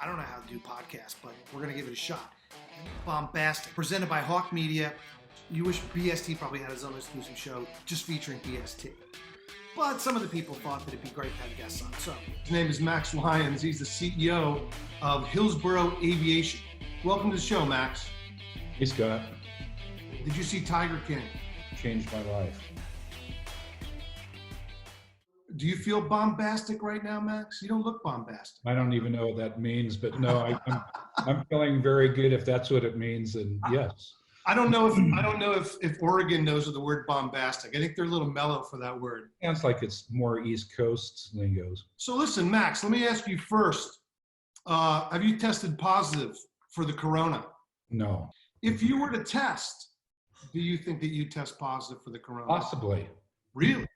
I don't know how to do podcasts, but we're going to give it a shot. Bombastic, presented by Hawke Media. You wish BST probably had his own exclusive show just featuring BST. But some of the people thought that it'd be great to have guests on. So his name is Max Lyons. He's the CEO of Hillsboro Aviation. Welcome to the show, Max. B.Scott. Did you see Tiger King? Changed my life. Do you feel bombastic right now, Max? You don't look bombastic. I don't even know what that means, but no, I'm feeling very good if that's what it means, and yes. I don't know if Oregon knows of the word bombastic. I think they're a little mellow for that word. Sounds like it's more East Coast lingos. So listen, Max, let me ask you first. Have you tested positive for the corona? No. If you were to test, do you think that you test positive for the corona? Possibly. Really?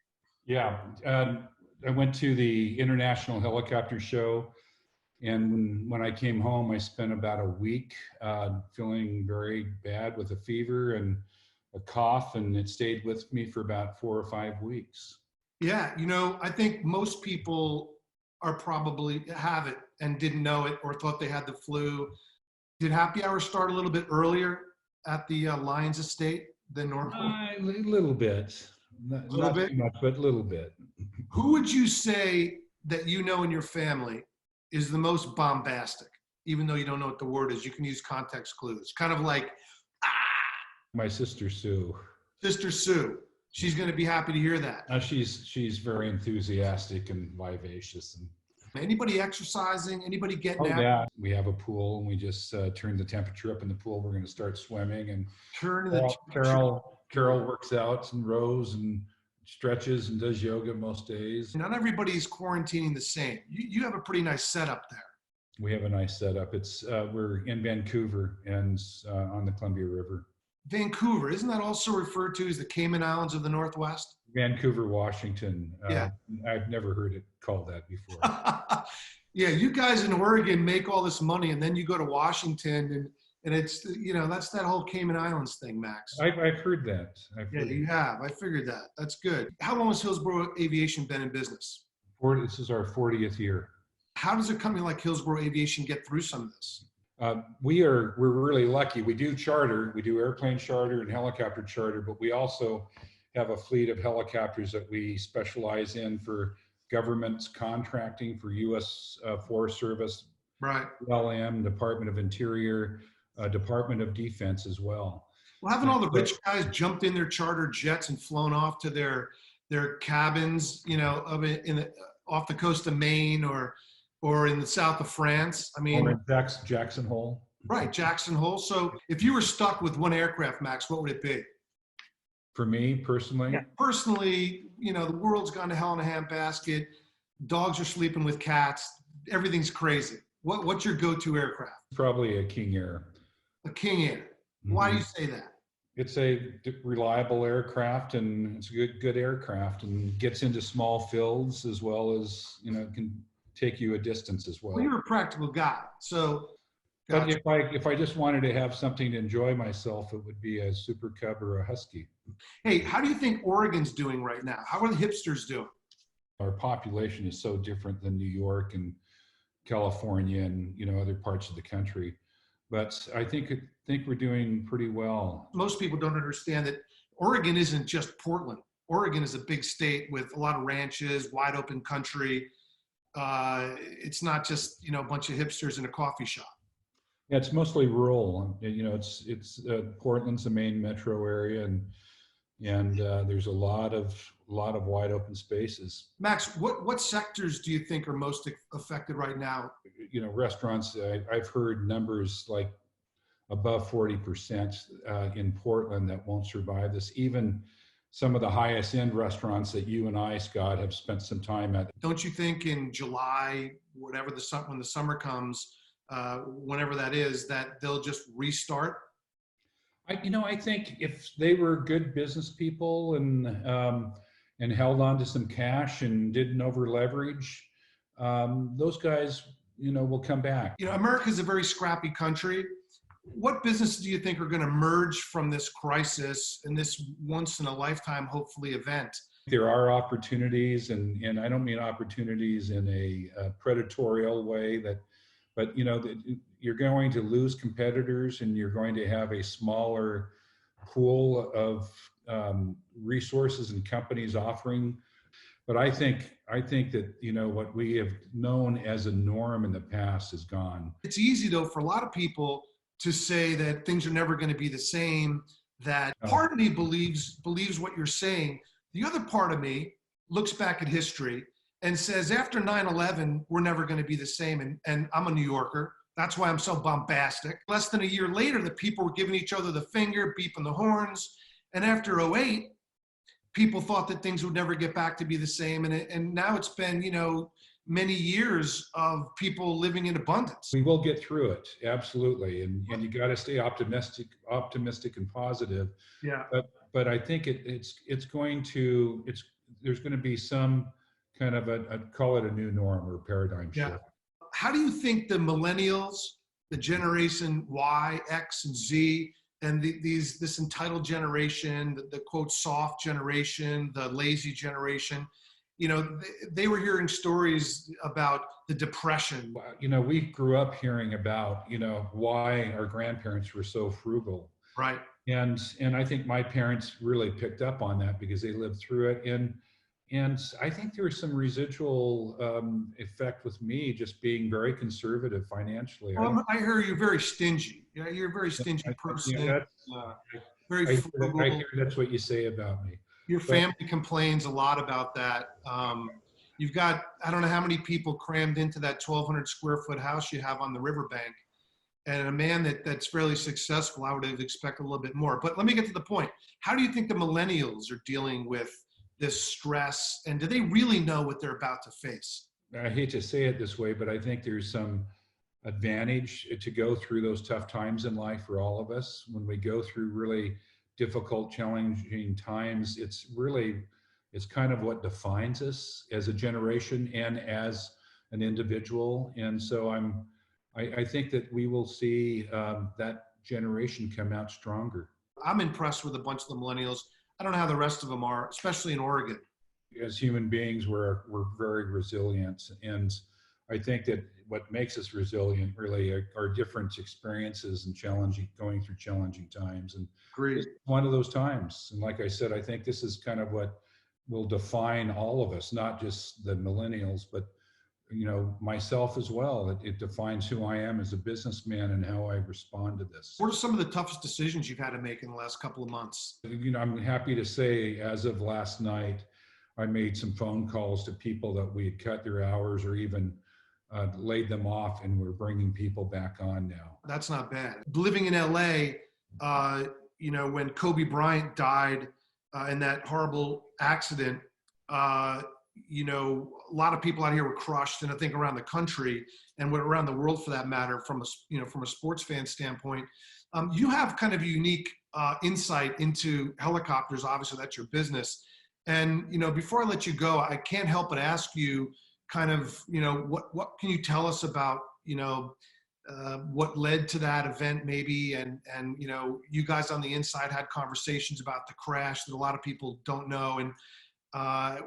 Yeah. I went to the International Helicopter Show, and when I came home, I spent about a week feeling very bad with a fever and a cough, and it stayed with me for about 4 or 5 weeks. Yeah, I think most people are probably have it and didn't know it or thought they had the flu. Did happy hour start a little bit earlier at the Lyons estate than normal? A little bit. Not too much, but a little bit. Who would you say that you know in your family is the most bombastic? Even though you don't know what the word is, you can use context clues. Kind of like, My sister Sue. Sister Sue. She's going to be happy to hear that. She's very enthusiastic and vivacious. And anybody exercising? Anybody getting out? Yeah, we have a pool, and we just turned the temperature up in the pool. We're going to start swimming, and Carol works out and rows and stretches and does yoga most days. Not everybody's quarantining the same. You have a pretty nice setup there. We have a nice setup. It's we're in Vancouver and on the Columbia River. Vancouver, isn't that also referred to as the Cayman Islands of the Northwest? Vancouver, Washington. Yeah. I've never heard it called that before. Yeah, you guys in Oregon make all this money, and then you go to Washington, and it's, that's that whole Cayman Islands thing, Max. I've heard that. You have. I figured that. That's good. How long has Hillsboro Aviation been in business? This is our 40th year. How does a company like Hillsboro Aviation get through some of this? We're really lucky. We do charter. We do airplane charter and helicopter charter, but we also have a fleet of helicopters that we specialize in for government contracting for U.S. Forest Service, right? LM, Department of Interior, Department of Defense as well. Well, haven't all the rich guys jumped in their charter jets and flown off to their cabins, off the coast of Maine or in the south of France? I mean, Jackson Hole. Right, Jackson Hole. So if you were stuck with one aircraft, Max, what would it be? For me personally? Yeah. Personally, the world's gone to hell in a handbasket. Dogs are sleeping with cats. Everything's crazy. What's your go-to aircraft? Probably a King Air. A King Air. Mm-hmm. Why do you say that? It's a reliable aircraft, and it's a good aircraft, and gets into small fields as well as, can take you a distance as well. Well, you're a practical guy, so. Gotcha. But if I just wanted to have something to enjoy myself, it would be a Super Cub or a Husky. Hey, how do you think Oregon's doing right now? How are the hipsters doing? Our population is so different than New York and California and other parts of the country, but I think we're doing pretty well. Most people don't understand that Oregon isn't just Portland. Oregon is a big state with a lot of ranches, wide open country. It's not just a bunch of hipsters in a coffee shop. Yeah, it's mostly rural. It's Portland's the main metro area, and there's a lot of wide open spaces. Max, what sectors do you think are most affected right now? Restaurants. I've heard numbers like above 40% in Portland that won't survive this. Even some of the highest end restaurants that you and I, Scott, have spent some time at. Don't you think in July, when the summer comes, whenever that is, that they'll just restart? I think if they were good business people and held on to some cash and didn't over leverage, those guys, will come back. America's a very scrappy country. What businesses do you think are going to emerge from this crisis and this once in a lifetime, hopefully, event? There are opportunities, and I don't mean opportunities in a predatorial way that but you're going to lose competitors, and you're going to have a smaller pool of resources and companies offering. But I think that what we have known as a norm in the past is gone. It's easy though for a lot of people to say that things are never going to be the same. That part of me believes what you're saying. The other part of me looks back at history and says after 9/11 we're never going to be the same. And I'm a New Yorker. That's why I'm so bombastic. Less than a year later, the people were giving each other the finger, beeping the horns. And after 2008, people thought that things would never get back to be the same. And now it's been, many years of people living in abundance. We will get through it, absolutely. And you got to stay optimistic and positive. Yeah. But I think there's going to be some kind of I'd call it a new norm or paradigm shift. How do you think the millennials, the generation Y, X, and Z, and this entitled generation, the quote soft generation, the lazy generation, they were hearing stories about the Depression. We grew up hearing about, why our grandparents were so frugal. Right. And I think my parents really picked up on that because they lived through it. And I think there was some residual effect with me just being very conservative financially. Well, I hear you're very stingy. You're a very stingy person. Very frugal. I hear that's what you say about me. Your family complains a lot about that. You've got, I don't know how many people crammed into that 1,200 square foot house you have on the riverbank. And a man that's fairly successful, I would have expected a little bit more. But let me get to the point. How do you think the millennials are dealing with this stress? And do they really know what they're about to face? I hate to say it this way, but I think there's some advantage to go through those tough times in life for all of us. When we go through really difficult, challenging times, it's kind of what defines us as a generation and as an individual. And so I think that we will see that generation come out stronger. I'm impressed with a bunch of the millennials. I don't know how the rest of them are, especially in Oregon. As human beings, we're very resilient. And I think that what makes us resilient really are different experiences and going through challenging times. And Great. One of those times. And like I said, I think this is kind of what will define all of us, not just the millennials, but myself as well. It defines who I am as a businessman and how I respond to this. What are some of the toughest decisions you've had to make in the last couple of months? I'm happy to say, as of last night, I made some phone calls to people that we had cut their hours or even laid them off, and we're bringing people back on now. That's not bad. Living in LA, when Kobe Bryant died in that horrible accident, a lot of people out here were crushed, and I think around the country and around the world for that matter, from a sports fan standpoint. You have kind of a unique insight into helicopters. Obviously, that's your business. And, before I let you go, I can't help but ask you kind of, what can you tell us about, what led to that event maybe? And, you guys on the inside had conversations about the crash that a lot of people don't know. And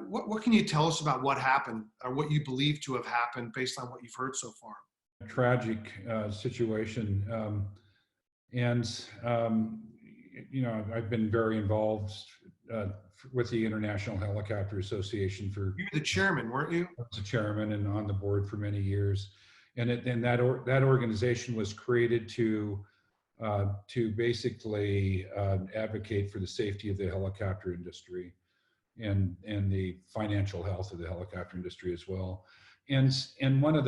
what can you tell us about what happened or what you believe to have happened based on what you've heard so far? A tragic situation. I've been very involved with the International Helicopter Association for. You were the chairman, weren't you? I was the chairman and on the board for many years, and that organization was created to basically advocate for the safety of the helicopter industry and the financial health of the helicopter industry as well. And one of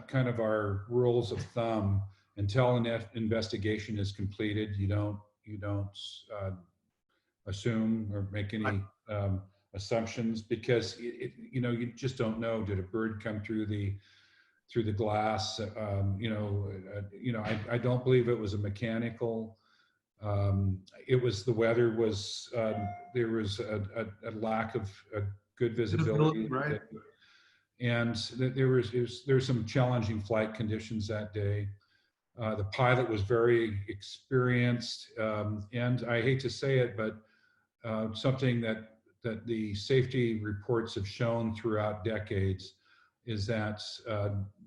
kind of our rules of thumb, until an investigation is completed, you don't assume or make any assumptions, because you just don't know. Did a bird come through the glass? I don't believe it was a mechanical. It was the weather was there was a lack of good visibility, right? And there's some challenging flight conditions that day. The pilot was very experienced, and I hate to say it, but something that the safety reports have shown throughout decades is that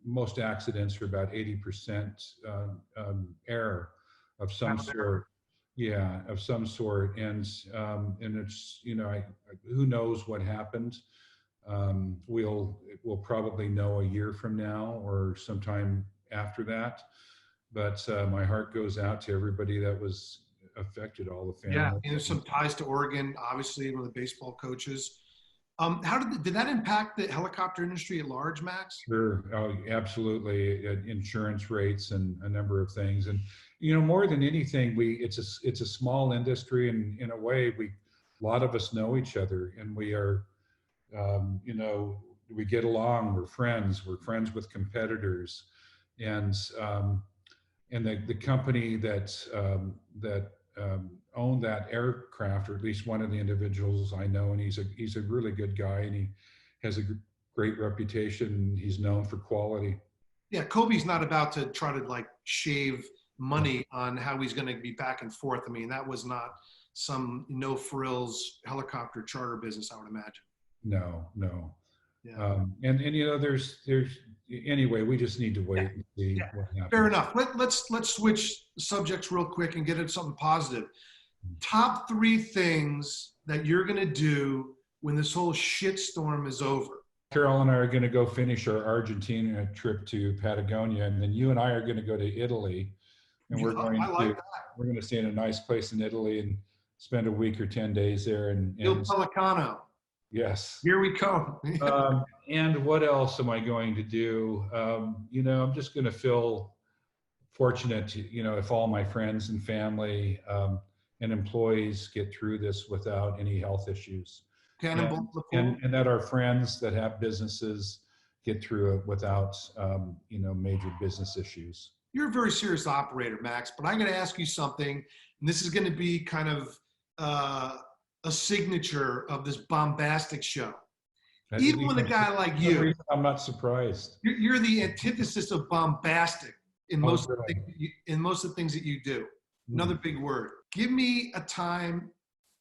most accidents are about 80% error of some sort. Yeah, of some sort, and it's, you know, who knows what happened. We'll probably know a year from now or sometime after that. But my heart goes out to everybody that was affected, all the Yeah, families. and there's some ties to Oregon, obviously, one of the baseball coaches. How did that impact the helicopter industry at large, Max? Sure, oh, absolutely. Insurance rates and a number of things, and you know, more than anything, it's a small industry, and in a way, a lot of us know each other, and we are, you know, we get along. We're friends. We're friends with competitors, and the company that owned that aircraft, or at least one of the individuals I know, and he's a really good guy, and he has a great reputation. He's known for quality. Yeah, Kobe's not about to try to like shave money on how he's going to be back and forth. I mean, that was not some no frills helicopter charter business, I would imagine. No, no. Yeah. And you know, there's anyway, we just need to wait and see what happens. Fair enough. Let's switch subjects real quick and get into something positive. Top 3 things that you're going to do when this whole shitstorm is over. Carol and I are going to go finish our Argentina trip to Patagonia, and then you and I are going to go to Italy, and we're going to stay in a nice place in Italy and spend a week or 10 days there. And Il Pelicano. Yes. Here we come. And what else am I going to do? You know, I'm just going to feel fortunate to, you know, if all my friends and family and employees get through this without any health issues. And that our friends that have businesses get through it without, you know, major business issues. You're a very serious operator, Max, but I'm going to ask you something, and this is going to be kind of a signature of this Bombastic show. Even with a guy like you, I'm not surprised. You're the antithesis of bombastic in most of the things that you do. Another big word. Give me a time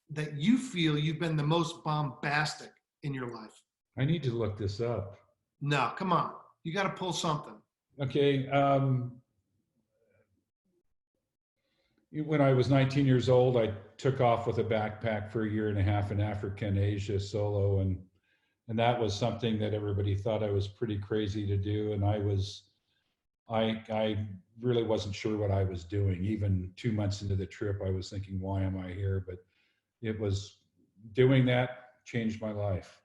that you feel you've been the most bombastic in your life. I need to look this up. No, come on. You got to pull something. Okay. When I was 19 years old, I took off with a backpack for a year and a half in Africa and Asia solo, and that was something that everybody thought I was pretty crazy to do, and I really wasn't sure what I was doing. Even 2 months into the trip, I was thinking, why am I here? But it was doing that changed my life.